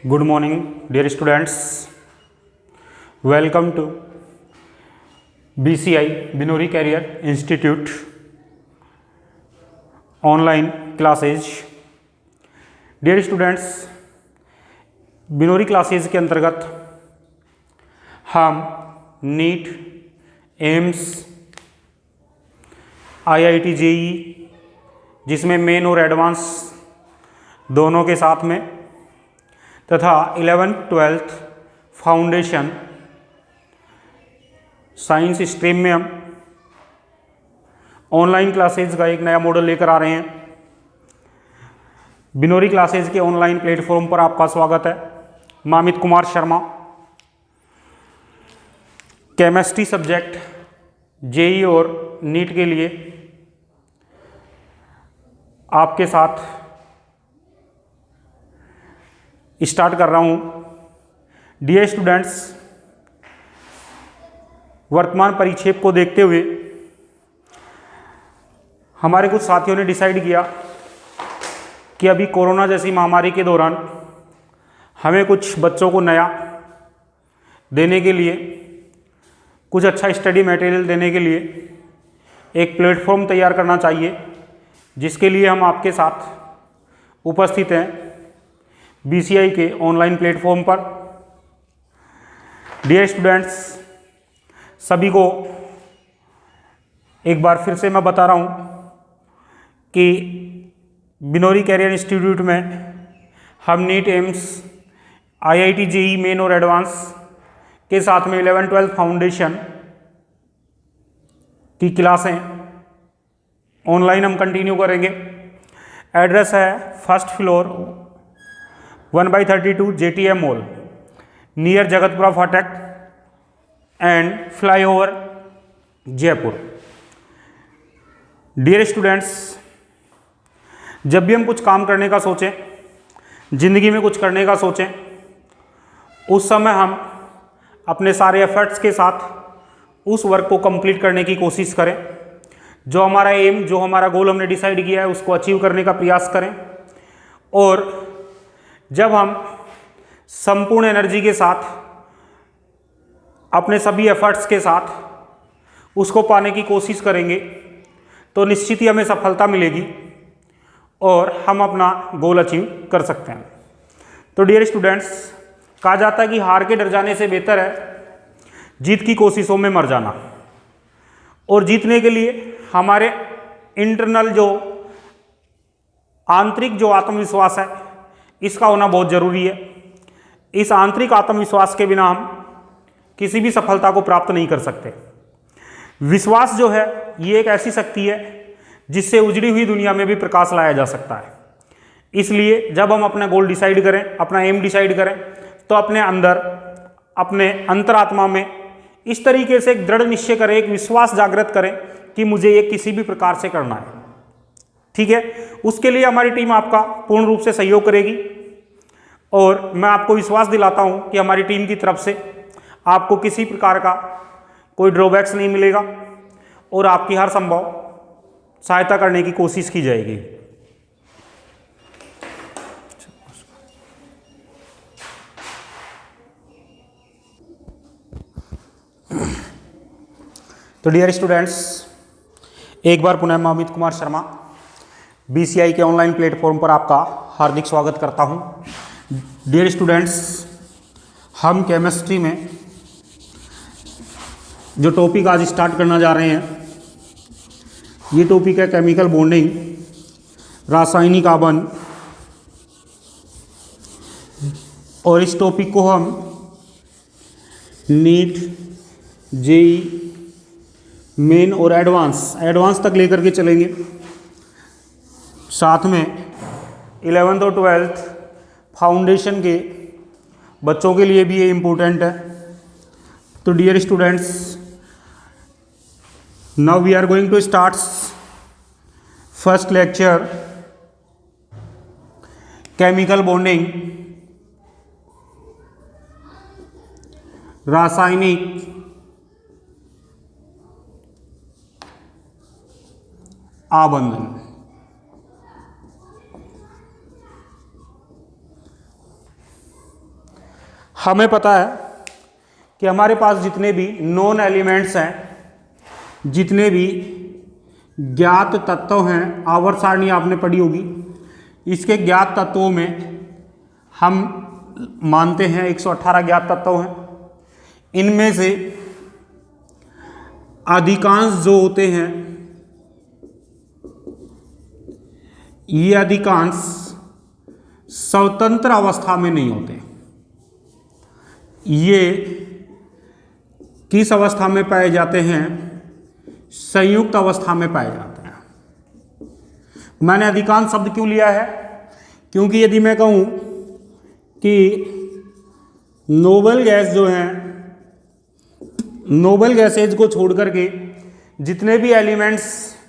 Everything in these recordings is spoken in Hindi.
Good morning, dear students. Welcome to BCI Binori Career Institute online classes. Dear students, Binori classes के अंतर्गत हम नीट, एम्स, IIT JEE जिसमें मेन और एडवांस दोनों के साथ में तथा 11th-12th फाउंडेशन साइंस स्ट्रीम में हम ऑनलाइन क्लासेज का एक नया मॉडल लेकर आ रहे हैं। बिनोरी क्लासेज के ऑनलाइन प्लेटफॉर्म पर आपका स्वागत है। मैं Amit Kumar Sharma, chemistry subject JEE और नीट के लिए आपके साथ स्टार्ट कर रहा हूं। डियर स्टूडेंट्स, वर्तमान परिक्षेप को देखते हुए हमारे कुछ साथियों ने डिसाइड किया कि अभी कोरोना जैसी महामारी के दौरान हमें कुछ बच्चों को नया देने के लिए, कुछ अच्छा स्टडी मटेरियल देने के लिए एक प्लेटफॉर्म तैयार करना चाहिए, जिसके लिए हम आपके साथ उपस्थित हैं BCI के ऑनलाइन प्लेटफॉर्म पर। डियर स्टूडेंट्स, सभी को एक बार फिर से मैं बता रहा हूँ कि बिनोरी कैरियर इंस्टीट्यूट में हम NEET, AIIMS, IIT JEE main और एडवांस के साथ में 11th-12th फाउंडेशन की क्लासें ऑनलाइन हम कंटिन्यू करेंगे। एड्रेस है first floor 1/32 JTM mall near Jagatpura फाटक and flyover Jaipur. Dear students, जब भी हम कुछ काम करने का सोचें, जिंदगी में कुछ करने का सोचें, उस समय हम अपने सारे एफर्ट्स के साथ उस वर्क को कंप्लीट करने की कोशिश करें। जो हमारा एम, जो हमारा गोल हमने डिसाइड किया है, उसको अचीव करने का प्रयास करें। और जब हम संपूर्ण एनर्जी के साथ, अपने सभी एफर्ट्स के साथ उसको पाने की कोशिश करेंगे तो निश्चित ही हमें सफलता मिलेगी और हम अपना गोल अचीव कर सकते हैं। तो डियर स्टूडेंट्स, कहा जाता है कि हार के डर जाने से बेहतर है जीत की कोशिशों में मर जाना। और जीतने के लिए हमारे इंटरनल जो आंतरिक जो आत्मविश्वास है, इसका होना बहुत ज़रूरी है। इस आंतरिक आत्मविश्वास के बिना हम किसी भी सफलता को प्राप्त नहीं कर सकते। विश्वास जो है, ये एक ऐसी शक्ति है जिससे उजड़ी हुई दुनिया में भी प्रकाश लाया जा सकता है। इसलिए जब हम अपना गोल डिसाइड करें, अपना एम डिसाइड करें, तो अपने अंदर, अपने अंतरात्मा में इस तरीके से एक दृढ़ निश्चय करें, एक विश्वास जागृत करें कि मुझे ये किसी भी प्रकार से करना है। ठीक है, उसके लिए हमारी टीम आपका पूर्ण रूप से सहयोग करेगी और मैं आपको विश्वास दिलाता हूं कि हमारी टीम की तरफ से आपको किसी प्रकार का कोई ड्रॉबैक्स नहीं मिलेगा और आपकी हर संभव सहायता करने की कोशिश की जाएगी। तो डियर स्टूडेंट्स, एक बार पुनः मैं अमित कुमार शर्मा BCI के ऑनलाइन प्लेटफॉर्म पर आपका हार्दिक स्वागत करता हूं। डियर स्टूडेंट्स, हम केमिस्ट्री में जो टॉपिक आज स्टार्ट करना जा रहे हैं, ये टॉपिक है केमिकल बॉन्डिंग, रासायनिक आबंध। और इस टॉपिक को हम नीट, JEE मेन और एडवांस तक लेकर के चलेंगे। साथ में 11th और 12th फाउंडेशन के बच्चों के लिए भी ये इम्पोर्टेंट है। तो dear students, now we are going to start first lecture, chemical bonding, रासायनिक आबंधन। हमें पता है कि हमारे पास जितने भी नॉन एलिमेंट्स हैं, जितने भी ज्ञात तत्व हैं, आवर्त सारणी आपने पढ़ी होगी, इसके ज्ञात तत्वों में हम मानते हैं 118 ज्ञात तत्व हैं। इनमें से अधिकांश जो होते हैं ये अधिकांश स्वतंत्र अवस्था में नहीं होते। ये किस अवस्था में पाए जाते हैं? संयुक्त अवस्था में पाए जाते हैं। मैंने अधिकांश शब्द क्यों लिया है? क्योंकि यदि मैं कहूं कि नोबल गैस जो है, नोबल गैसेज को छोड़ करके जितने भी एलिमेंट्स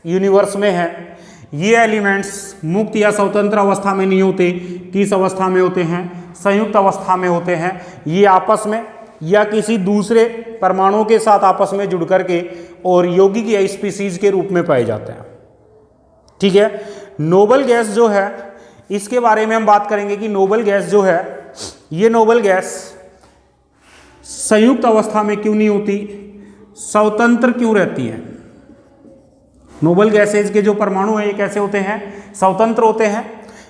यूनिवर्स में हैं, ये एलिमेंट्स मुक्त या स्वतंत्र अवस्था में नहीं होते। किस अवस्था में होते हैं? संयुक्त अवस्था में होते हैं। ये आपस में या किसी दूसरे परमाणुओं के साथ आपस में जुड़ करके और यौगिक या स्पीसीज के रूप में पाए जाते हैं। ठीक है। नोबल गैस जो है, इसके बारे में हम बात करेंगे कि नोबल गैस जो है, ये नोबल गैस संयुक्त अवस्था में क्यों नहीं होती, स्वतंत्र क्यों रहती है। नोबल गैसेज के जो परमाणु हैं ये कैसे होते हैं? स्वतंत्र होते हैं।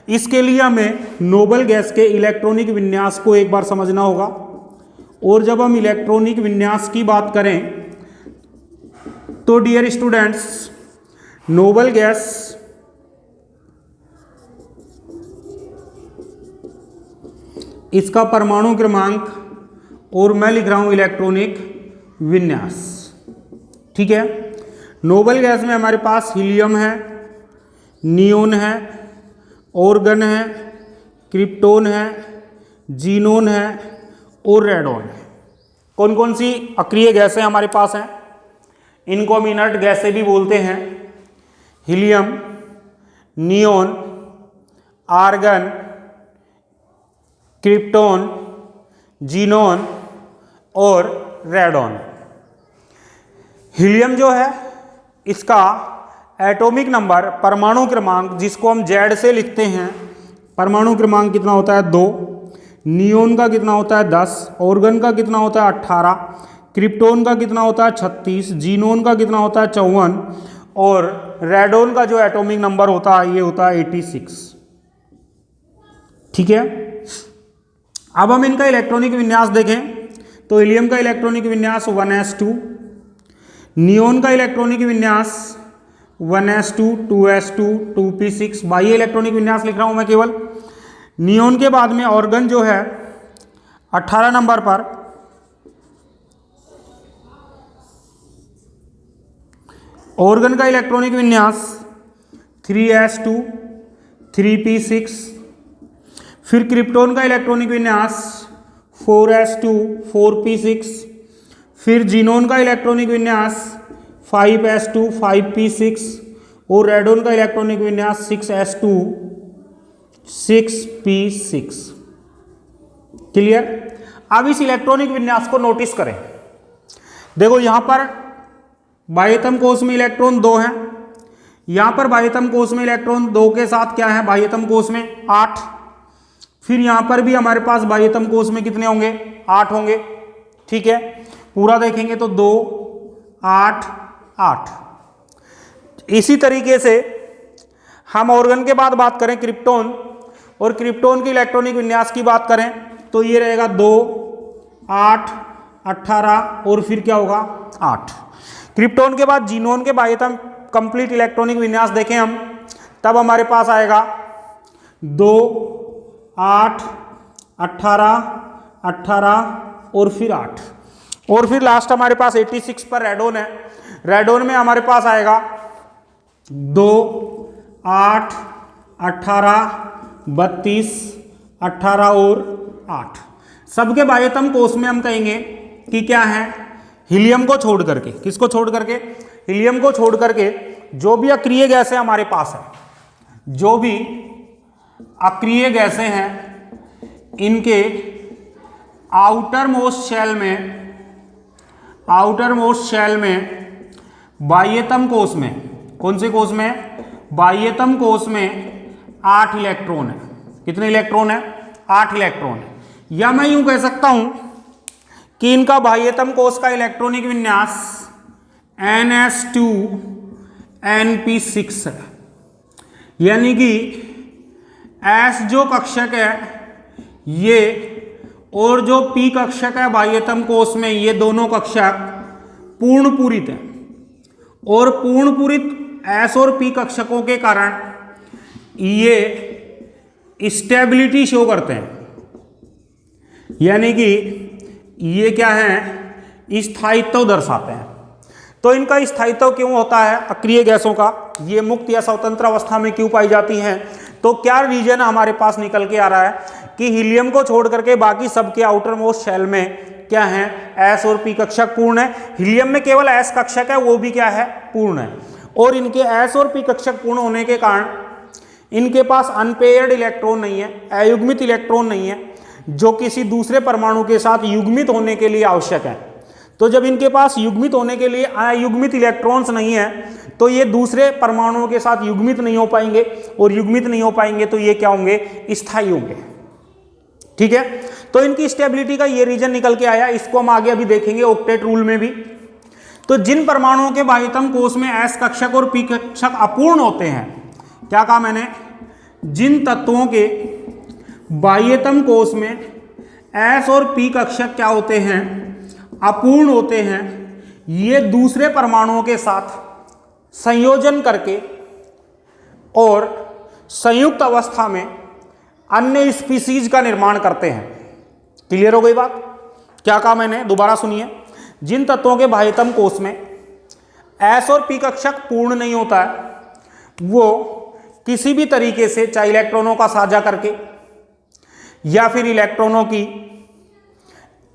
इसके लिए हमें नोबल गैस के इलेक्ट्रॉनिक विन्यास को एक बार समझना होगा। और जब हम इलेक्ट्रॉनिक विन्यास की बात करें तो डियर स्टूडेंट्स, नोबल गैस इसका परमाणु क्रमांक और मैं लिख रहा हूं इलेक्ट्रॉनिक विन्यास। ठीक है। नोबल गैस में हमारे पास हीलियम है, नियोन है, ऑर्गन है, क्रिप्टोन है, जीनोन है और रेडॉन है। कौन कौन सी अक्रिय गैसें हमारे पास हैं? इनको हम इनर्ट गैसें भी बोलते हैं। Helium, neon, argon, krypton, xenon और रेडॉन। हीलियम जो है, इसका एटॉमिक नंबर, परमाणु क्रमांक, जिसको हम जेड से लिखते हैं, परमाणु क्रमांक कितना होता है? 2। नियोन का कितना होता है? 10। ऑर्गन का कितना होता है? 18। क्रिप्टोन का कितना होता है? 36। जीनोन का कितना होता है? 54। और रेडॉन का जो एटॉमिक नंबर होता है ये होता है 86। ठीक है। अब हम इनका इलेक्ट्रॉनिक विन्यास देखें तो हीलियम का इलेक्ट्रॉनिक विन्यास 1s2, नियोन का इलेक्ट्रॉनिक विन्यास 1s2, 2s2, 2p6। बाह्य इलेक्ट्रॉनिक विन्यास लिख रहा हूं मैं केवल। नियोन के बाद में ऑर्गन जो है 18 नंबर पर, ऑर्गन का इलेक्ट्रॉनिक विन्यास 3s2, 3p6। फिर क्रिप्टोन का इलेक्ट्रॉनिक विन्यास 4s2, 4p6। फिर जीनोन का इलेक्ट्रॉनिक विन्यास 5s2, 5p6 और रेडॉन का इलेक्ट्रॉनिक विन्यास 6s2, 6p6। क्लियर। अब इस इलेक्ट्रॉनिक विन्यास को नोटिस करें। देखो यहां पर बाह्यतम कोश में इलेक्ट्रॉन 2 हैं, यहां पर बाह्यतम कोश में इलेक्ट्रॉन 2 के साथ क्या है? बाह्यतम कोश में 8। फिर यहां पर भी हमारे पास बाह्यतम कोश में कितने होंगे? 8 होंगे। ठीक है। पूरा देखेंगे तो 2, 8, 8। इसी तरीके से हम ऑर्गन के बाद बात करें क्रिप्टोन, और क्रिप्टोन की इलेक्ट्रॉनिक विन्यास की बात करें तो ये रहेगा 2, 8, 18 और फिर क्या होगा? 8। क्रिप्टोन के बाद जीनोन के बाह्यतम कंप्लीट इलेक्ट्रॉनिक विन्यास देखें हम, तब हमारे पास आएगा 2, 8, 18, 18 और फिर 8। और फिर लास्ट हमारे पास 86 पर रेडॉन है। रेडॉन में हमारे पास आएगा 2, 8, 18, 32, 18 और 8। सबके बाह्यतम कोश में हम कहेंगे कि क्या है? हीलियम को छोड़ करके। किसको छोड़ करके? हीलियम को छोड़ करके जो भी अक्रिय गैसें हमारे पास है, जो भी अक्रिय गैसें हैं, इनके आउटर मोस्ट शेल में बाह्यतम कोश में, कौन से कोश में? बाह्यतम कोश में 8 इलेक्ट्रॉन है। कितने इलेक्ट्रॉन है? 8 इलेक्ट्रॉन है। या मैं यूं कह सकता हूं कि इनका बाह्यतम कोष का इलेक्ट्रॉनिक विन्यास NS2Np6 है, यानी कि S जो कक्षक है ये और जो P कक्षक है बाह्यतम कोष में, ये दोनों कक्षक पूर्ण पूरित है और पूर्ण पूरित S और P कक्षकों के कारण ये स्टेबिलिटी शो करते हैं, यानी कि ये क्या है, स्थायित्व दर्शाते हैं। तो इनका स्थायित्व क्यों होता है अक्रिय गैसों का, ये मुक्त या स्वतंत्र अवस्था में क्यों पाई जाती हैं? तो क्या रीजन हमारे पास निकल के आ रहा है कि हीलियम को छोड़ करके बाकी सबके आउटर मोस्ट शेल में क्या है, S और P कक्षक पूर्ण है। हीलियम में केवल S कक्षक है, वो भी क्या है, पूर्ण है। और इनके S और P कक्षक पूर्ण होने के कारण इनके पास अनपेयर्ड इलेक्ट्रॉन नहीं है, अयुग्मित इलेक्ट्रॉन नहीं है, जो किसी दूसरे परमाणु के साथ युग्मित होने के लिए आवश्यक है। तो जब इनके पास युग्मित होने के लिए अयुग्मित इलेक्ट्रॉन्स नहीं है तो ये दूसरे परमाणुओं के साथ युग्मित नहीं हो पाएंगे, और युग्मित नहीं हो पाएंगे तो ये क्या होंगे, स्थायी होंगे। ठीक है, तो इनकी स्टेबिलिटी का ये रीजन निकल के आया, इसको हम आगे अभी देखेंगे ऑक्टेट रूल में भी। तो जिन परमाणुओं के बाह्यतम कोष में S कक्षक और P कक्षक अपूर्ण होते हैं, क्या कहा मैंने, जिन तत्वों के बाह्यतम कोष में S और P कक्षक क्या होते हैं, अपूर्ण होते हैं, ये दूसरे परमाणुओं के साथ संयोजन करके और संयुक्त अवस्था में अन्य स्पीसीज का निर्माण करते हैं। क्लियर हो गई बात? क्या कहा मैंने, दोबारा सुनिए। जिन तत्वों के बाह्यतम कोष में S और P कक्षक पूर्ण नहीं होता है, वो किसी भी तरीके से, चाहे इलेक्ट्रॉनों का साझा करके या फिर इलेक्ट्रॉनों की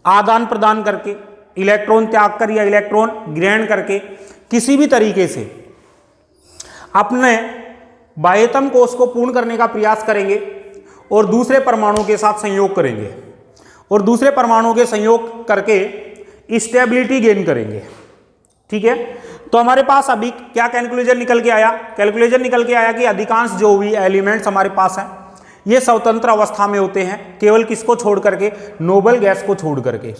आदान प्रदान करके, इलेक्ट्रॉन त्याग कर या इलेक्ट्रॉन ग्रहण करके, किसी भी तरीके से अपने बाह्यतम कोष को पूर्ण करने का प्रयास करेंगे और दूसरे परमाणु के साथ संयोग करेंगे और दूसरे परमाणु के संयोग करके स्टेबिलिटी गेन करेंगे। ठीक है, तो हमारे पास अभी क्या कैलकुलेशन निकल के आया, कैलकुलेशन निकल के आया कि अधिकांश जो भी एलिमेंट्स हमारे पास हैं ये स्वतंत्र अवस्था में होते हैं, केवल किसको छोड़ करके, नोबल गैस को छोड़ करके।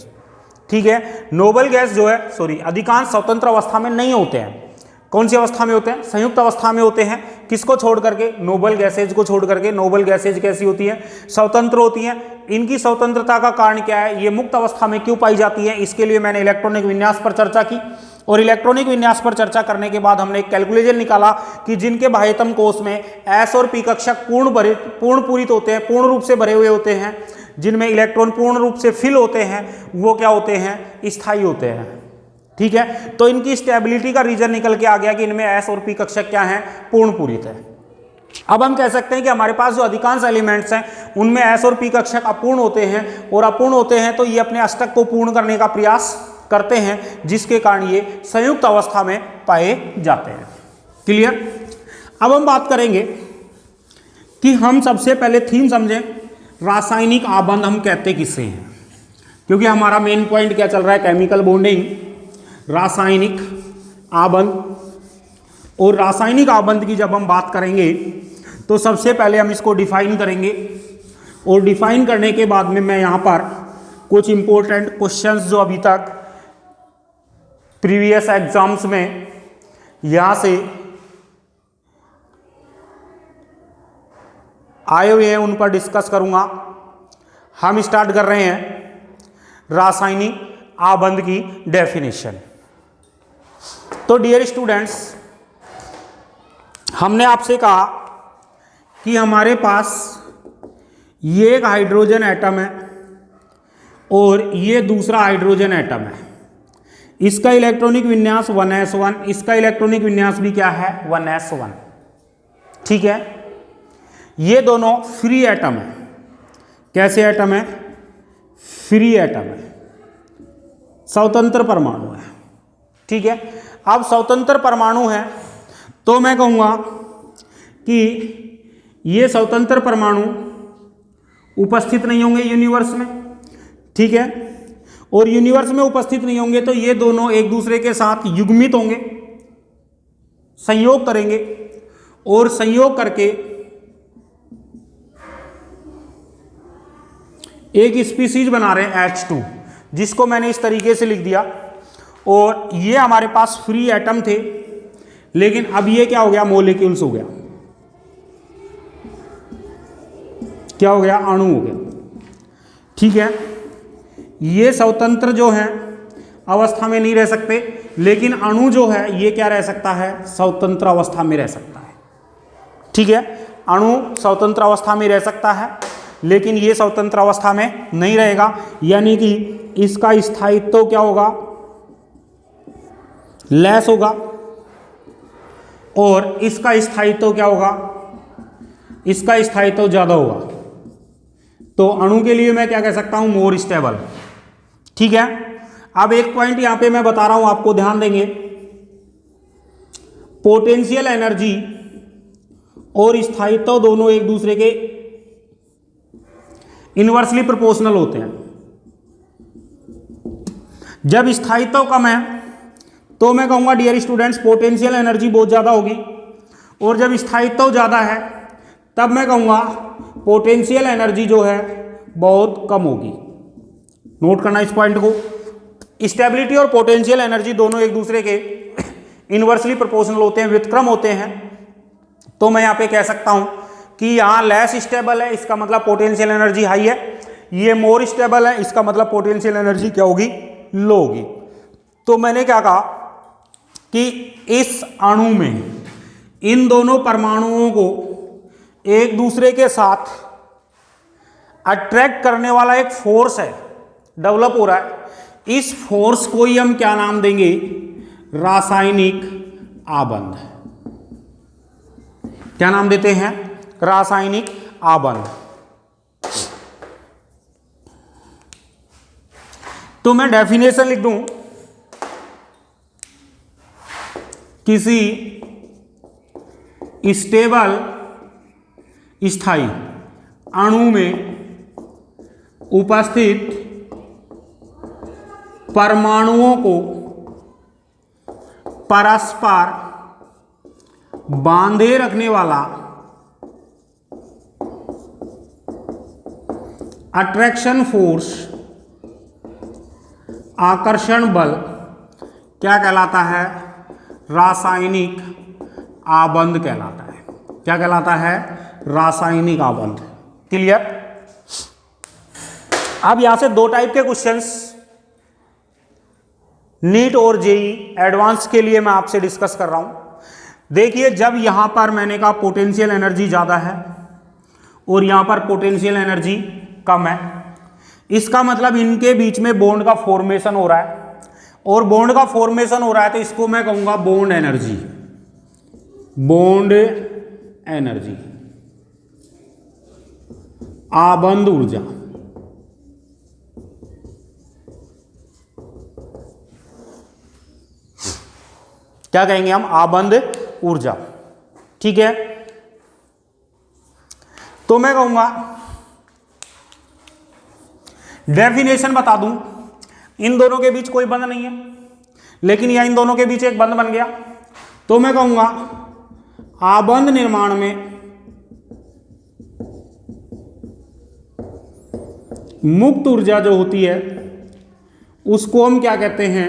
ठीक है, नोबल गैस जो है, सॉरी, अधिकांश स्वतंत्र अवस्था में नहीं होते हैं। कौन सी अवस्था में होते हैं, संयुक्त अवस्था में होते हैं। किसको छोड़ करके, नोबल गैसेज को छोड़ करके। नोबल गैसेज कैसी होती है, स्वतंत्र होती हैं। इनकी स्वतंत्रता का कारण क्या है, ये मुक्त अवस्था में क्यों पाई जाती है, इसके लिए मैंने इलेक्ट्रॉनिक विन्यास पर चर्चा की। और इलेक्ट्रॉनिक विन्यास पर चर्चा करने के बाद हमने एक कैलकुलेशन निकाला कि जिनके बाह्यतम कोष में S और P कक्षक पूर्ण पूरित होते हैं, पूर्ण रूप से भरे हुए होते हैं, जिनमें इलेक्ट्रॉन पूर्ण रूप से फिल होते हैं, वो क्या होते हैं, स्थायी होते हैं। ठीक है, तो इनकी स्टेबिलिटी का रीजन निकल के आ गया कि इनमें S और P कक्षक क्या है, पूर्ण पूरित है। अब हम कह सकते हैं कि हमारे पास जो अधिकांश एलिमेंट्स हैं उनमें S और P कक्षक अपूर्ण होते हैं, और अपूर्ण होते हैं तो ये अपने अष्टक को पूर्ण करने का प्रयास करते हैं, जिसके कारण ये संयुक्त अवस्था में पाए जाते हैं। क्लियर? अब हम बात करेंगे कि हम सबसे पहले थीम समझें, रासायनिक आबंध हम कहते किससे हैं, क्योंकि हमारा मेन पॉइंट क्या चल रहा है, केमिकल बॉन्डिंग, रासायनिक आबंध। और रासायनिक आबंध की जब हम बात करेंगे तो सबसे पहले हम इसको डिफाइन करेंगे, और डिफाइन करने के बाद में मैं यहाँ पर कुछ इंपॉर्टेंट क्वेश्चंस जो अभी तक प्रीवियस एग्जाम्स में यहाँ से आए हुए हैं उन पर डिस्कस करूँगा। हम स्टार्ट कर रहे हैं रासायनिक आबंध की डेफिनेशन। तो डियर स्टूडेंट्स, हमने आपसे कहा कि हमारे पास ये एक हाइड्रोजन एटम है और ये दूसरा हाइड्रोजन एटम है। इसका इलेक्ट्रॉनिक विन्यास 1s1, इसका इलेक्ट्रॉनिक विन्यास भी क्या है, 1s1। ठीक है, ये दोनों फ्री एटम है। कैसे एटम है, फ्री एटम है, स्वतंत्र परमाणु है। ठीक है, अब स्वतंत्र परमाणु है तो मैं कहूँगा कि ये स्वतंत्र परमाणु उपस्थित नहीं होंगे यूनिवर्स में। ठीक है, और यूनिवर्स में उपस्थित नहीं होंगे तो ये दोनों एक दूसरे के साथ युग्मित होंगे, संयोग करेंगे, और संयोग करके एक स्पीसीज बना रहे हैं H2, जिसको मैंने इस तरीके से लिख दिया, और ये हमारे पास फ्री एटम थे, लेकिन अब ये क्या हो गया, मॉलिक्यूल्स हो गया, क्या हो गया, अणु हो गया। ठीक है, ये स्वतंत्र जो है अवस्था में नहीं रह सकते, लेकिन अणु जो है ये क्या रह सकता है, स्वतंत्र अवस्था में रह सकता है। ठीक है, अणु स्वतंत्र अवस्था में रह सकता है, लेकिन ये स्वतंत्र अवस्था में नहीं रहेगा, यानी कि इसका स्थायित्व क्या होगा, लेस होगा, और इसका स्थायित्व क्या होगा, इसका स्थायित्व ज्यादा होगा। तो अणु के लिए मैं क्या कह सकता हूं, मोर स्टेबल। ठीक है, अब एक पॉइंट यहां पे मैं बता रहा हूं, आपको ध्यान देंगे, पोटेंशियल एनर्जी और स्थायित्व दोनों एक दूसरे के इनवर्सली प्रोपोर्शनल होते हैं। जब स्थायित्व कम है तो मैं कहूंगा डियर स्टूडेंट्स पोटेंशियल एनर्जी बहुत ज्यादा होगी, और जब स्थायित्व ज्यादा है तब मैं कहूंगा पोटेंशियल एनर्जी जो है बहुत कम होगी। नोट करना इस पॉइंट को, स्टेबिलिटी और पोटेंशियल एनर्जी दोनों एक दूसरे के इनवर्सली प्रोपोर्शनल होते हैं, व्युत्क्रम होते हैं। तो मैं यहां पे कह सकता हूं कि यहां लेस स्टेबल है, इसका मतलब पोटेंशियल एनर्जी हाई है, ये मोर स्टेबल है, इसका मतलब पोटेंशियल एनर्जी क्या होगी, लो होगी। तो मैंने क्या कहा कि इस अणु में इन दोनों परमाणुओं को एक दूसरे के साथ अट्रैक्ट करने वाला एक फोर्स है, डेवलप हो रहा है। इस फोर्स को ही हम क्या नाम देंगे, रासायनिक आबंध। क्या नाम देते हैं, रासायनिक आबंध। तो मैं डेफिनेशन लिख दूं, किसी स्टेबल स्थायी अणु में उपस्थित परमाणुओं को परस्पर बांधे रखने वाला अट्रैक्शन फोर्स, आकर्षण बल क्या कहलाता है, रासायनिक आबंध कहलाता है। क्या कहलाता है, रासायनिक आबंध। क्लियर। अब यहां से दो टाइप के क्वेश्चंस नीट और जेई एडवांस के लिए मैं आपसे डिस्कस कर रहा हूं। देखिए, जब यहां पर मैंने कहा पोटेंशियल एनर्जी ज्यादा है और यहां पर पोटेंशियल एनर्जी कम है, इसका मतलब इनके बीच में बॉन्ड का फॉर्मेशन हो रहा है, और बॉन्ड का फॉर्मेशन हो रहा है तो इसको मैं कहूंगा बॉन्ड एनर्जी। बॉन्ड एनर्जी, आबंध ऊर्जा। क्या कहेंगे हम, आबंध ऊर्जा। ठीक है, तो मैं कहूंगा डेफिनेशन बता दूं, इन दोनों के बीच कोई बंध नहीं है, लेकिन यह इन दोनों के बीच एक बंध बन गया। तो मैं कहूंगा आबंध निर्माण में मुक्त ऊर्जा जो होती है उसको हम क्या कहते हैं,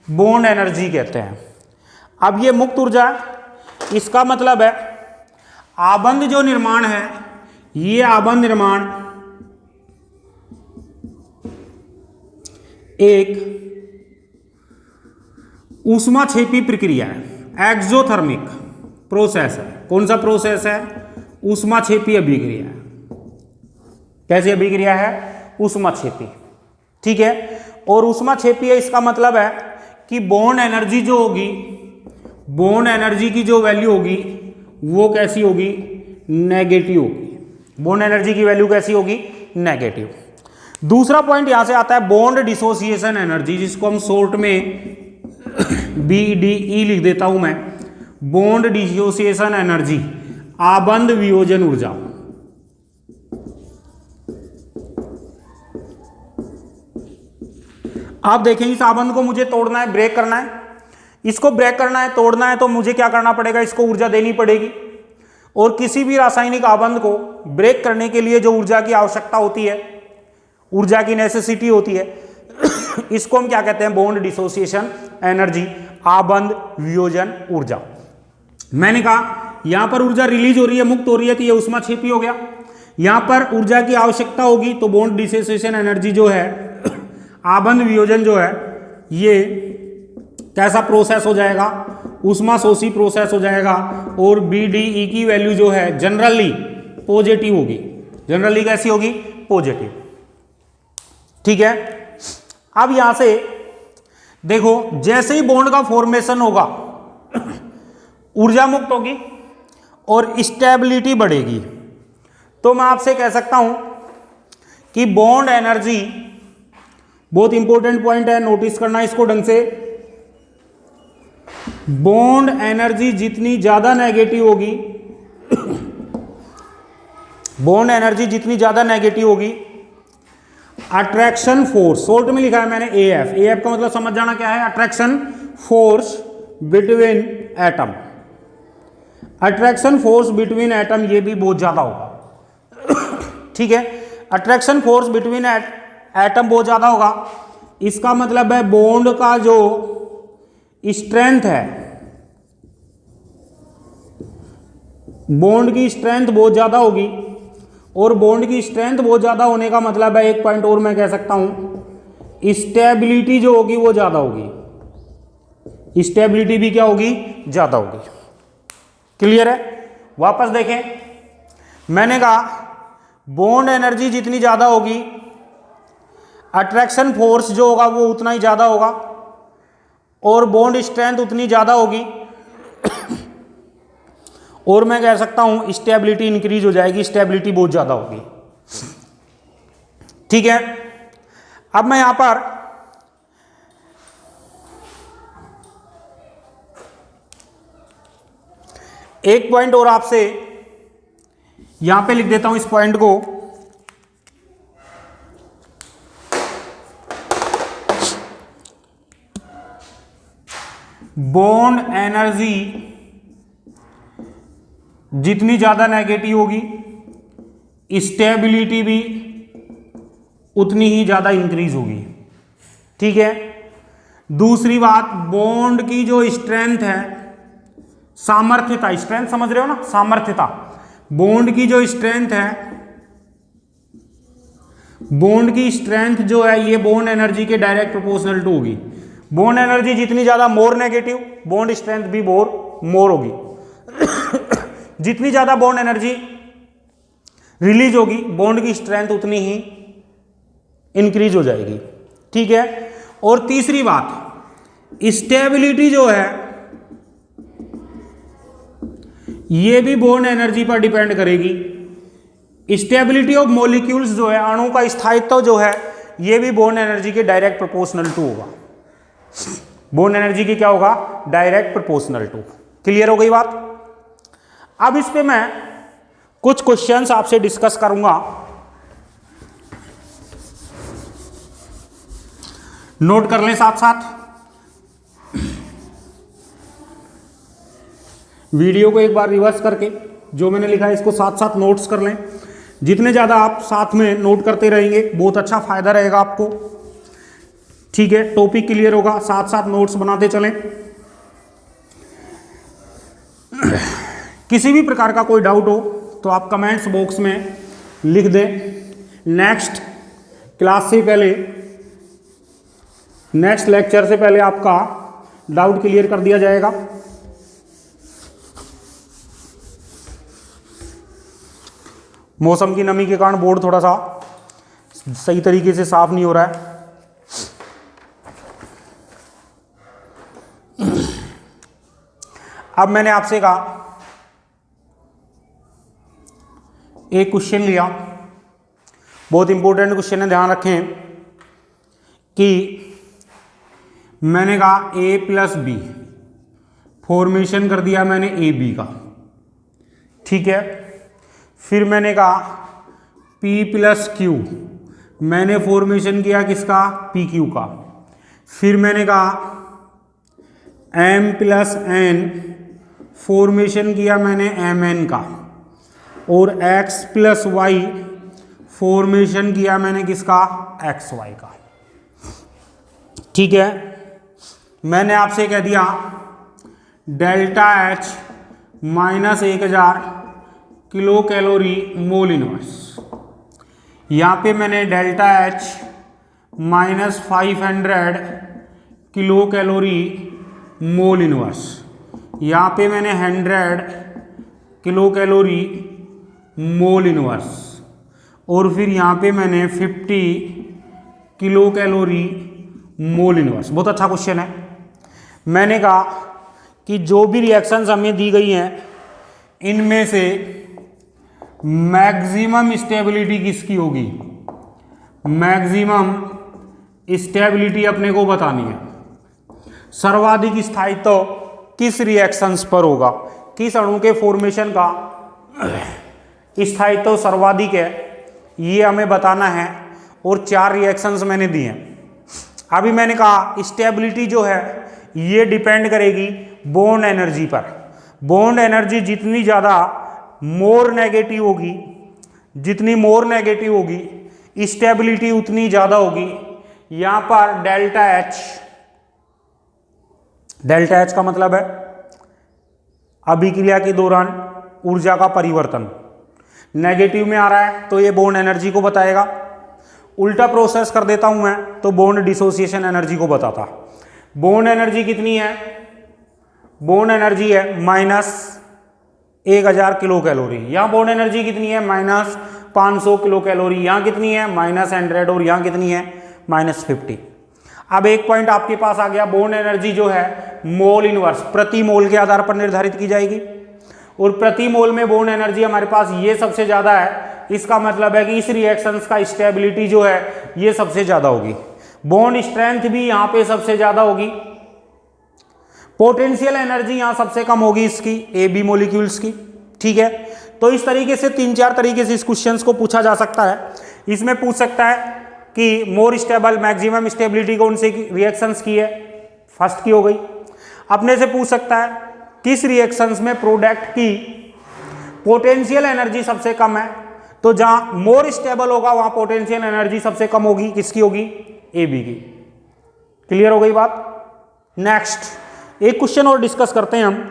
बॉन्ड एनर्जी कहते हैं। अब ये मुक्त ऊर्जा, इसका मतलब है आबंध जो निर्माण है, ये आबंध निर्माण एक ऊष्माक्षेपी प्रक्रिया है, एक्सोथर्मिक प्रोसेस है। कौन सा प्रोसेस है, ऊष्माक्षेपी अभिक्रिया है। कैसी अभिक्रिया है, ऊष्माक्षेपी। ठीक है, और ऊष्माक्षेपी है, इसका मतलब है कि बॉन्ड एनर्जी जो होगी, बॉन्ड एनर्जी की जो वैल्यू होगी वो कैसी होगी, नेगेटिव होगी। बॉन्ड एनर्जी की वैल्यू कैसी होगी, नेगेटिव। दूसरा पॉइंट यहां से आता है बॉन्ड डिसोसिएशन एनर्जी, जिसको हम शॉर्ट में BDE लिख देता हूं मैं, बॉन्ड डिसोसिएशन एनर्जी, आबंध वियोजन ऊर्जा। आप देखें, इस आबंध को मुझे तोड़ना है, ब्रेक करना है। इसको ब्रेक करना है, तोड़ना है, तो मुझे क्या करना पड़ेगा, इसको ऊर्जा देनी पड़ेगी। और किसी भी रासायनिक आबंध को ब्रेक करने के लिए जो ऊर्जा की आवश्यकता होती है ऊर्जा की नेसेसिटी होती है। इसको हम क्या कहते हैं? बॉन्ड डिसोसिएशन एनर्जी, आबंध वियोजन ऊर्जा। मैंने कहा यहां पर ऊर्जा रिलीज हो रही है, मुक्त हो रही है, तो ये ऊष्माक्षेपी हो गया। यहां पर ऊर्जा की आवश्यकता होगी तो बॉन्ड डिसोसिएशन एनर्जी जो है, आबंध वियोजन जो है, ये कैसा प्रोसेस हो जाएगा? ऊष्माशोषी प्रोसेस हो जाएगा। और BDE की वैल्यू जो है जनरली पॉजिटिव होगी। जनरली कैसी होगी? पॉजिटिव। ठीक है। अब यहां से देखो, जैसे ही बॉन्ड का फॉर्मेशन होगा ऊर्जा मुक्त होगी और स्टेबिलिटी बढ़ेगी। तो मैं आपसे कह सकता हूं कि बॉन्ड एनर्जी, बहुत इंपॉर्टेंट पॉइंट है, नोटिस करना इसको ढंग से। बॉन्ड एनर्जी जितनी ज्यादा नेगेटिव होगी, बॉन्ड एनर्जी जितनी ज्यादा नेगेटिव होगी, अट्रैक्शन फोर्स, शॉर्ट में लिखा है मैंने AF। AF का मतलब समझ जाना क्या है? Attraction force between atom. Attraction force between atom ये भी बहुत ज्यादा होगा। ठीक है, अट्रैक्शन फोर्स बिटवीन एटम बहुत ज्यादा होगा। इसका मतलब है बॉन्ड का जो स्ट्रेंथ है, बॉन्ड की स्ट्रेंथ बहुत ज्यादा होगी। और बॉन्ड की स्ट्रेंथ बहुत ज्यादा होने का मतलब है, एक पॉइंट और मैं कह सकता हूं, स्टेबिलिटी जो होगी वो ज्यादा होगी। स्टेबिलिटी भी क्या होगी? ज्यादा होगी। क्लियर है? वापस देखें, मैंने कहा बॉन्ड एनर्जी जितनी ज्यादा होगी, अट्रैक्शन फोर्स जो होगा वो उतना ही ज्यादा होगा, और बॉन्ड स्ट्रेंथ उतनी ज्यादा होगी। और मैं कह सकता हूं स्टेबिलिटी इंक्रीज हो जाएगी, स्टेबिलिटी बहुत ज्यादा होगी। ठीक है। अब मैं यहां पर एक पॉइंट और आपसे यहां पे लिख देता हूं, इस पॉइंट को। बॉन्ड एनर्जी जितनी ज्यादा नेगेटिव होगी, स्टेबिलिटी भी उतनी ही ज्यादा इंक्रीज होगी। ठीक है। दूसरी बात, बॉन्ड की जो स्ट्रेंथ है, सामर्थ्यता, स्ट्रेंथ समझ रहे हो ना? सामर्थ्यता, बॉन्ड की जो स्ट्रेंथ है, बॉन्ड की स्ट्रेंथ जो है ये बॉन्ड एनर्जी के डायरेक्ट प्रोपोर्शनल टू होगी। बॉन्ड एनर्जी जितनी ज्यादा मोर नेगेटिव, बॉन्ड स्ट्रेंथ भी मोर होगी। जितनी ज्यादा बॉन्ड एनर्जी रिलीज होगी, बॉन्ड की स्ट्रेंथ उतनी ही इंक्रीज हो जाएगी। ठीक है। और तीसरी बात, स्टेबिलिटी जो है ये भी बॉन्ड एनर्जी पर डिपेंड करेगी। स्टेबिलिटी ऑफ मॉलिक्यूल्स जो है, अणु का स्थायित्व जो है, ये भी बॉन्ड एनर्जी के डायरेक्ट प्रोपोर्शनल टू होगा। बॉन्ड एनर्जी की क्या होगा? Direct proportional to. क्लियर हो गई बात? अब इस पे मैं कुछ क्वेश्चंस आपसे डिस्कस करूंगा। नोट कर लें साथ साथ, वीडियो को एक बार रिवर्स करके जो मैंने लिखा है इसको साथ साथ नोट्स कर लें। जितने ज़्यादा आप साथ में नोट करते रहेंगे बहुत अच्छा फायदा रहेगा आपको। ठीक है, टॉपिक क्लियर होगा, साथ साथ नोट्स बनाते चलें। किसी भी प्रकार का कोई डाउट हो तो आप कमेंट्स बॉक्स में लिख दें। नेक्स्ट क्लास से पहले, नेक्स्ट लेक्चर से पहले आपका डाउट क्लियर कर दिया जाएगा। मौसम की नमी के कारण बोर्ड थोड़ा सा सही तरीके से साफ नहीं हो रहा है। अब मैंने आपसे कहा, एक क्वेश्चन लिया, बहुत इंपॉर्टेंट क्वेश्चन है, ध्यान रखें कि मैंने कहा A+B फॉर्मेशन कर दिया मैंने AB का। ठीक है। फिर मैंने कहा P+Q मैंने फॉर्मेशन किया किसका? PQ का। फिर मैंने कहा M+N फॉर्मेशन किया मैंने MN का। और X+Y फॉर्मेशन किया मैंने किसका, XY का। ठीक है, मैंने आपसे कह दिया delta H minus 1000 kilo calorie mole inverse. यहाँ पे मैंने delta H minus 500 kilo calorie mole inverse, यहाँ पे मैंने 100 किलो कैलोरी मोल इनवर्स, और फिर यहाँ पे मैंने 50 किलो कैलोरी मोल इनवर्स। बहुत अच्छा क्वेश्चन है। मैंने कहा कि जो भी रिएक्शंस हमें दी गई हैं इनमें से मैक्सिमम स्टेबिलिटी किसकी होगी, मैक्सिमम स्टेबिलिटी अपने को बतानी है। सर्वाधिक स्थायित्व किस रिएक्शंस पर होगा, किस अणु के फॉर्मेशन का स्थायित्व सर्वाधिक है, ये हमें बताना है। और 4 रिएक्शंस मैंने दिए हैं। अभी मैंने कहा स्टेबिलिटी जो है ये डिपेंड करेगी बॉन्ड एनर्जी पर। बॉन्ड एनर्जी जितनी ज़्यादा मोर नेगेटिव होगी, जितनी मोर नेगेटिव होगी स्टेबिलिटी उतनी ज़्यादा होगी। यहाँ पर डेल्टा एच का मतलब है अभिक्रिया के दौरान ऊर्जा का परिवर्तन। नेगेटिव में आ रहा है तो ये बॉन्ड एनर्जी को बताएगा। उल्टा प्रोसेस कर देता हूं मैं तो बॉन्ड डिसोसिएशन एनर्जी को बताता। बॉन्ड एनर्जी कितनी है, बॉन्ड एनर्जी है माइनस 1000 किलो कैलोरी। यहाँ बॉन्ड एनर्जी कितनी है, माइनस 500 किलो कैलोरी। यहाँ कितनी है, माइनस 100, और यहाँ कितनी है, माइनस 50। अब एक पॉइंट आपके पास आ गया, बॉन्ड एनर्जी जो है मोल इनवर्स प्रति मोल के आधार पर निर्धारित की जाएगी, और प्रति मोल में बॉन्ड एनर्जी हमारे पास ये सबसे ज्यादा है। इसका मतलब है कि इस रिएक्शंस का स्टेबिलिटी जो है ये सबसे ज्यादा होगी। बॉन्ड स्ट्रेंथ भी यहाँ पे सबसे ज्यादा होगी। पोटेंशियल एनर्जी यहाँ सबसे कम होगी इसकी, AB मॉलिक्यूल्स की। ठीक है, तो इस तरीके से 3-4 तरीके से इस क्वेश्चंस को पूछा जा सकता है। इसमें पूछ सकता है कि मोर स्टेबल मैक्सिमम स्टेबिलिटी कौन से रिएक्शंस की है, फर्स्ट की हो गई। अपने से पूछ सकता है किस रिएक्शंस में प्रोडक्ट की पोटेंशियल एनर्जी सबसे कम है, तो जहां मोर स्टेबल होगा वहां पोटेंशियल एनर्जी सबसे कम होगी, किसकी होगी, AB की। क्लियर हो गई बात। नेक्स्ट एक क्वेश्चन और डिस्कस करते हैं हम।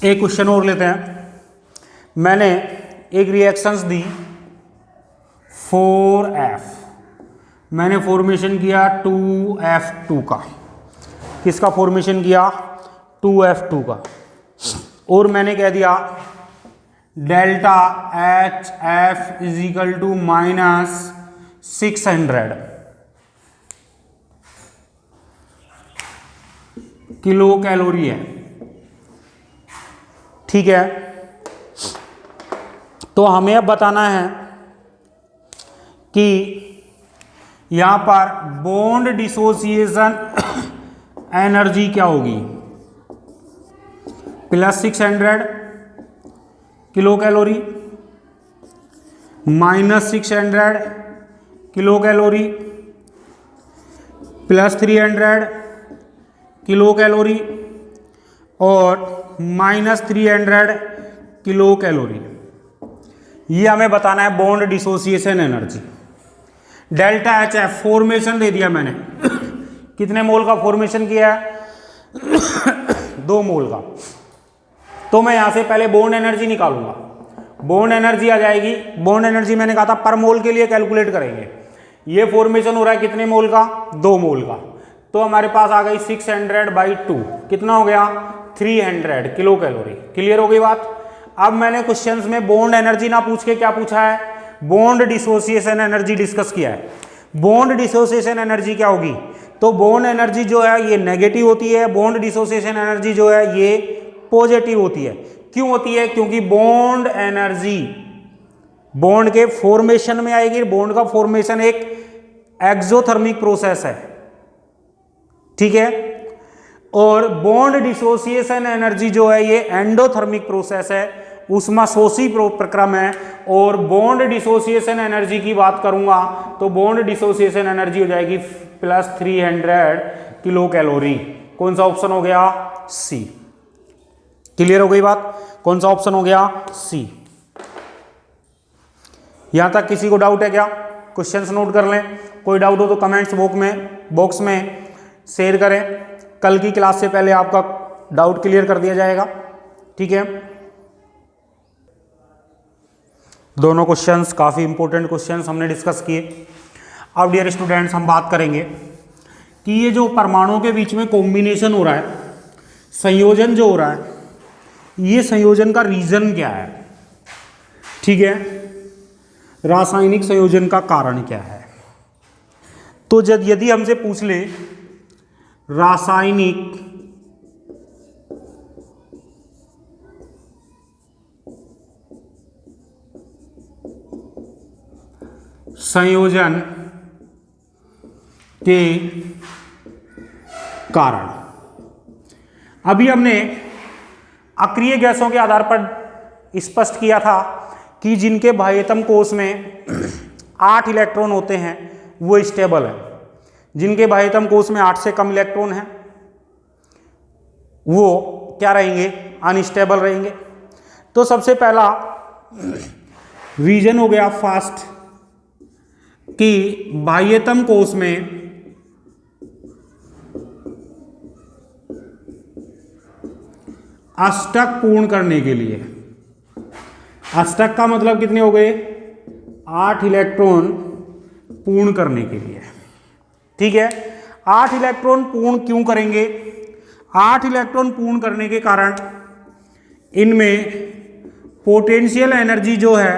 एक क्वेश्चन और लेते हैं। मैंने एक रिएक्शंस दी 4F, मैंने फॉर्मेशन किया 2F2 का। किसका फॉर्मेशन किया, 2F2 का। और मैंने कह दिया delta HF is equal to minus 600 kilo calorie है। ठीक है, तो हमें अब बताना है कि यहां पर बॉन्ड डिसोसिएशन एनर्जी क्या होगी, plus 600 kilo calorie, minus 600 kilo calorie, plus 300 kilo calorie, और माइनस 300 किलो कैलोरी। ये हमें बताना है bond dissociation energy. Delta HF formation दे दिया मैंने कितने मोल का फॉर्मेशन किया है 2 मोल का। तो मैं यहां से पहले बॉन्ड एनर्जी निकालूंगा। बॉन्ड एनर्जी आ जाएगी, बॉन्ड एनर्जी मैंने कहा था पर मोल के लिए कैलकुलेट करेंगे। ये फॉर्मेशन हो रहा है कितने मोल का, 2 मोल का। तो हमारे पास आ गई 600/2, कितना हो गया, 300 किलो कैलोरी। क्लियर हो गई बात। अब मैंने क्वेश्चंस में बॉन्ड एनर्जी ना पूछ के क्या पूछा है, बॉन्ड डिसोसिएशन एनर्जी डिस्कस किया है। बॉन्ड डिसोसिएशन एनर्जी क्या होगी, तो बॉन्ड एनर्जी जो है ये नेगेटिव होती है, बॉन्ड डिसोसिएशन एनर्जी जो है ये पॉजिटिव होती है। क्यों होती है, क्योंकि बॉन्ड एनर्जी बॉन्ड के फॉर्मेशन में आएगी। बॉन्ड का फॉर्मेशन एक एक्सोथर्मिक प्रोसेस है। ठीक है, और बॉन्ड डिसोसिएशन एनर्जी जो है ये एंडोथर्मिक प्रोसेस है, ऊष्माशोषी प्रक्रम है। और बॉन्ड डिसोसिएशन एनर्जी की बात करूंगा तो बॉन्ड डिसोसिएशन एनर्जी हो जाएगी +300 किलो कैलोरी। कौन सा ऑप्शन हो गया? सी। क्लियर हो गई बात? कौन सा ऑप्शन हो गया? सी। यहां तक किसी को डाउट है क्या? क्वेश्चंस नोट कर लें, कोई डाउट हो तो कमेंट्स बॉक्स में शेयर करें। कल की क्लास से पहले आपका डाउट क्लियर कर दिया जाएगा। ठीक है, दोनों क्वेश्चंस काफ़ी इंपॉर्टेंट क्वेश्चंस हमने डिस्कस किए। अब डियर स्टूडेंट्स हम बात करेंगे कि ये जो परमाणुओं के बीच में कॉम्बिनेशन हो रहा है, संयोजन जो हो रहा है, ये संयोजन का रीजन क्या है? ठीक है, रासायनिक संयोजन का कारण क्या है? तो जब यदि हमसे पूछ ले रासायनिक संयोजन के कारण, अभी हमने अक्रिय गैसों के आधार पर स्पष्ट किया था कि जिनके बाह्यतम कोश में 8 इलेक्ट्रॉन होते हैं वो स्टेबल है, जिनके बाह्यतम कोश में 8 से कम इलेक्ट्रॉन हैं वो क्या रहेंगे? अनस्टेबल रहेंगे। तो सबसे पहला रीजन हो गया फास्ट कि बाह्यतम कोश में अष्टक पूर्ण करने के लिए, अष्टक का मतलब कितने हो गए? 8 इलेक्ट्रॉन पूर्ण करने के लिए। ठीक है, 8 इलेक्ट्रॉन पूर्ण क्यों करेंगे? 8 इलेक्ट्रॉन पूर्ण करने के कारण इनमें पोटेंशियल एनर्जी जो है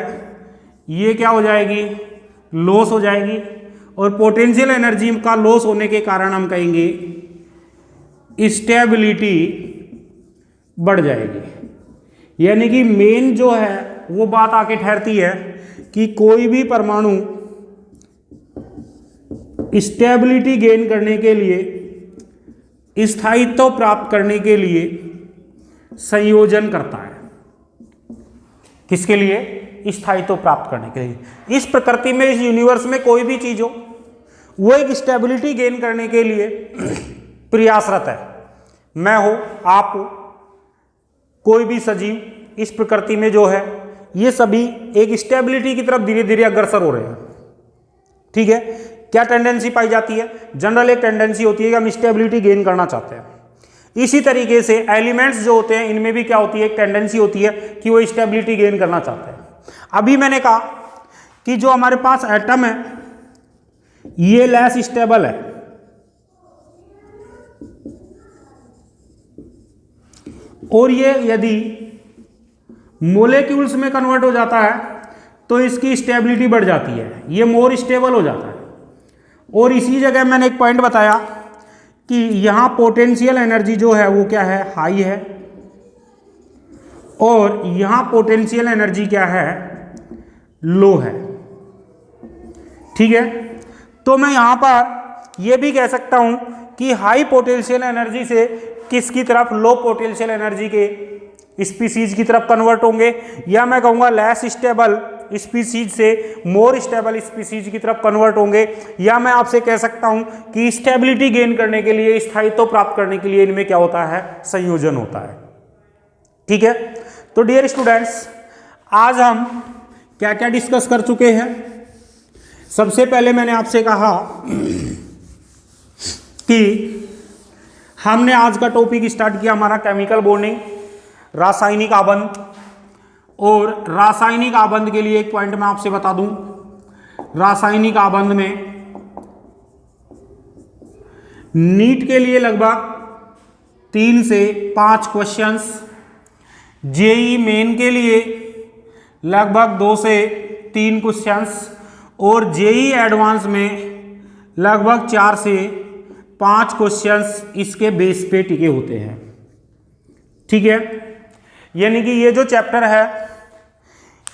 ये क्या हो जाएगी? लॉस हो जाएगी। और पोटेंशियल एनर्जी का लॉस होने के कारण हम कहेंगे स्टेबिलिटी बढ़ जाएगी। यानी कि मेन जो है वो बात आके ठहरती है कि कोई भी परमाणु स्टेबिलिटी गेन करने के लिए, स्थायित्व प्राप्त करने के लिए संयोजन करता है। किसके लिए? स्थायित्व प्राप्त करने के लिए। इस प्रकृति में, इस यूनिवर्स में कोई भी चीज हो वो एक स्टेबिलिटी गेन करने के लिए प्रयासरत है। मैं हो, आप हो, कोई भी सजीव इस प्रकृति में जो है ये सभी एक स्टेबिलिटी की तरफ धीरे धीरे अग्रसर हो रहे हैं। ठीक है, क्या टेंडेंसी पाई जाती है? जनरल एक टेंडेंसी होती है कि हम स्टेबिलिटी गेन करना चाहते हैं। इसी तरीके से एलिमेंट्स जो होते हैं इनमें भी क्या होती है? एक टेंडेंसी होती है कि वो स्टेबिलिटी गेन करना चाहते हैं। अभी मैंने कहा कि जो हमारे पास एटम है ये लेस स्टेबल है, और ये यदि मोलेक्यूल्स में कन्वर्ट हो जाता है तो इसकी स्टेबिलिटी बढ़ जाती है, ये मोर स्टेबल हो जाता है। और इसी जगह मैंने एक पॉइंट बताया कि यहां पोटेंशियल एनर्जी जो है वो क्या है? हाई है, और यहां पोटेंशियल एनर्जी क्या है? लो है। ठीक है, तो मैं यहां पर यह भी कह सकता हूं कि हाई पोटेंशियल एनर्जी से किसकी तरफ? लो पोटेंशियल एनर्जी के स्पीसीज की तरफ कन्वर्ट होंगे, या मैं कहूंगा लेस स्टेबल स्पीसीज से मोर स्टेबल स्पीसीज की तरफ कन्वर्ट होंगे, या मैं आपसे कह सकता हूं कि स्टेबिलिटी गेन करने के लिए, स्थायित्व प्राप्त करने के लिए इनमें क्या होता है? संयोजन होता है। ठीक है, तो डियर स्टूडेंट्स आज हम क्या क्या डिस्कस कर चुके हैं? सबसे पहले मैंने आपसे कहा कि हमने आज का टॉपिक स्टार्ट किया हमारा केमिकल बॉन्डिंग, रासायनिक आबंध। और रासायनिक आबंध के लिए एक पॉइंट मैं आपसे बता दूं, रासायनिक आबंध में नीट के लिए लगभग 3 से 5 क्वेश्चंस, जेई मेन के लिए लगभग 2 से 3 क्वेश्चंस, और जेई एडवांस में लगभग 4 से 5 क्वेश्चंस इसके बेस पे टिके होते हैं। ठीक है, यानी कि ये जो चैप्टर है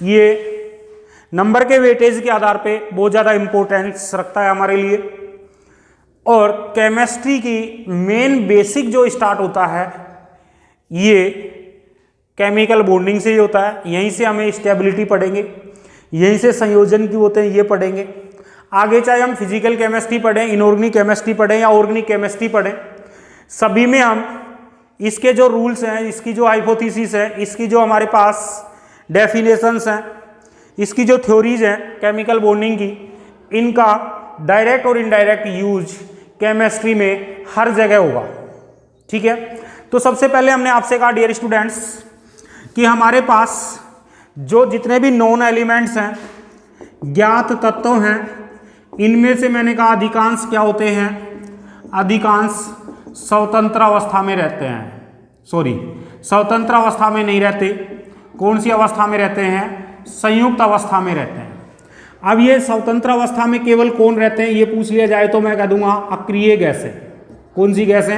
ये नंबर के वेटेज के आधार पे बहुत ज़्यादा इंपॉर्टेंस रखता है हमारे लिए। और केमिस्ट्री की मेन बेसिक जो स्टार्ट होता है ये केमिकल बॉन्डिंग से ही होता है। यहीं से हमें स्टेबिलिटी पढ़ेंगे, यहीं से संयोजन क्यों होते हैं ये पढ़ेंगे। आगे चाहे हम फिजिकल केमिस्ट्री पढ़ें, इनऑर्गेनिक केमिस्ट्री पढ़ें या ऑर्गेनिक केमिस्ट्री पढ़ें, सभी में हम इसके जो रूल्स हैं, इसकी जो हाइपोथेसिस है, इसकी जो हमारे पास डेफिनेशंस हैं, इसकी जो थ्योरीज हैं केमिकल बॉन्डिंग की, इनका डायरेक्ट और इनडायरेक्ट यूज केमिस्ट्री में हर जगह होगा। ठीक है, तो सबसे पहले हमने आपसे कहा डियर स्टूडेंट्स कि हमारे पास जो जितने भी नॉन एलिमेंट्स हैं, ज्ञात तत्व हैं, इनमें से मैंने कहा अधिकांश क्या होते हैं, अधिकांश स्वतंत्र अवस्था में रहते हैं। सॉरी, स्वतंत्र अवस्था में नहीं रहते। कौन सी अवस्था में रहते हैं? संयुक्त अवस्था में रहते हैं। अब ये स्वतंत्र अवस्था में केवल कौन रहते हैं ये पूछ लिया जाए तो मैं कह दूंगा अक्रिय गैसें। कौन सी गैसें?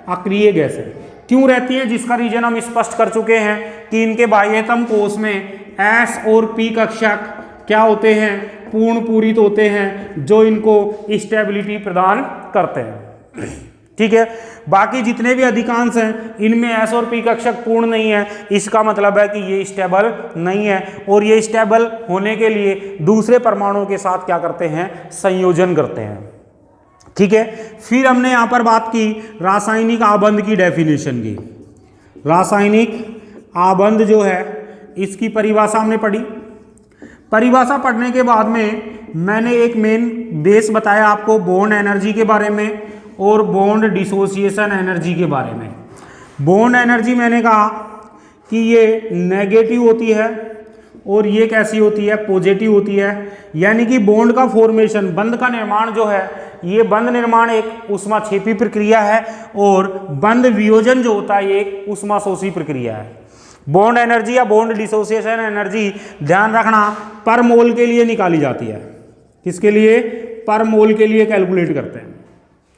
अक्रिय गैसें। क्यों रहती है? जिसका रीजन हम स्पष्ट कर चुके हैं कि इनके बाह्यतम कोश में एस और पी कक्षक क्या होते हैं? पूर्ण पूरित होते हैं, जो इनको स्टेबिलिटी प्रदान करते हैं। ठीक है, बाकी जितने भी अधिकांश हैं इनमें एस और पी कक्षक पूर्ण नहीं है, इसका मतलब है कि ये स्टेबल नहीं है, और ये स्टेबल होने के लिए दूसरे परमाणुओं के साथ क्या करते हैं? संयोजन करते हैं। ठीक है, फिर हमने यहां पर बात की रासायनिक आबंध की डेफिनेशन की। रासायनिक आबंध जो है इसकी परिभाषा हमने पढ़ी। परिभाषा पढ़ने के बाद में मैंने एक मेन बेस बताया आपको बॉन्ड एनर्जी के बारे में और बॉन्ड डिसोसिएशन एनर्जी के बारे में। बॉन्ड एनर्जी मैंने कहा कि ये नेगेटिव होती है और ये कैसी होती है? पॉजिटिव होती है। यानी कि बॉन्ड का फॉर्मेशन, बंध का निर्माण जो है, ये बंध निर्माण एक ऊष्माक्षेपी प्रक्रिया है और बंध वियोजन जो होता है ये एक ऊष्माशोषी प्रक्रिया है। बॉन्ड एनर्जी या बॉन्ड डिसोसिएशन एनर्जी ध्यान रखना पर मोल के लिए निकाली जाती है। किसके लिए? पर मोल के लिए कैलकुलेट करते हैं।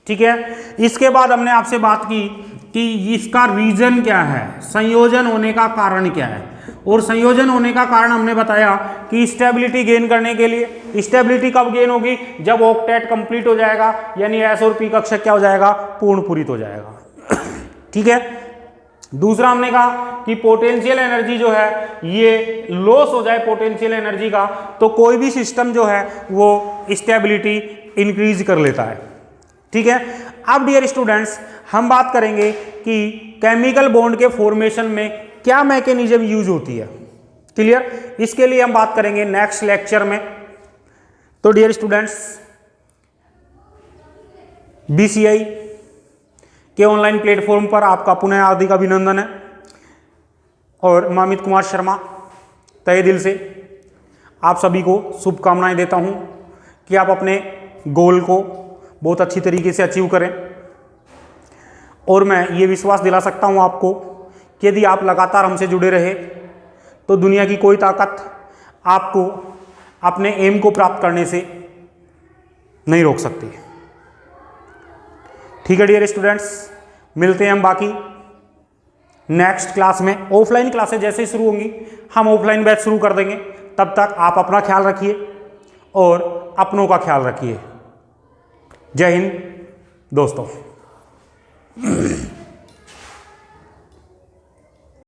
ठीक है, इसके बाद हमने आपसे बात की कि इसका रीजन क्या है, संयोजन होने का कारण क्या है, और संयोजन होने का कारण हमने बताया कि स्टेबिलिटी गेन करने के लिए। स्टेबिलिटी कब गेन होगी? जब ऑक्टेट कंप्लीट हो जाएगा, यानी एस और पी कक्षक क्या हो जाएगा? पूर्ण पूरित हो जाएगा। ठीक है, दूसरा हमने कहा कि पोटेंशियल एनर्जी जो है ये लॉस हो जाए पोटेंशियल एनर्जी का, तो कोई भी सिस्टम जो है वो स्टेबिलिटी इंक्रीज कर लेता है। ठीक है, अब डियर स्टूडेंट्स हम बात करेंगे कि केमिकल बॉन्ड के फॉर्मेशन में क्या मैकेनिज्म यूज होती है। क्लियर? इसके लिए हम बात करेंगे नेक्स्ट लेक्चर में। तो डियर स्टूडेंट्स, बीसीआई के ऑनलाइन प्लेटफॉर्म पर आपका पुनः हार्दिक अभिनंदन है, और मैं अमित कुमार शर्मा तहे दिल से आप सभी को शुभकामनाएं देता हूं कि आप अपने गोल को बहुत अच्छी तरीके से अचीव करें। और मैं ये विश्वास दिला सकता हूं आपको कि यदि आप लगातार हमसे जुड़े रहे तो दुनिया की कोई ताकत आपको अपने एम को प्राप्त करने से नहीं रोक सकती। ठीक है डियर स्टूडेंट्स, मिलते हैं हम बाकी नेक्स्ट क्लास में। ऑफलाइन क्लासेस जैसे ही शुरू होंगी हम ऑफलाइन बैच शुरू कर देंगे। तब तक आप अपना ख्याल रखिए और अपनों का ख्याल रखिए। जय हिंद दोस्तों।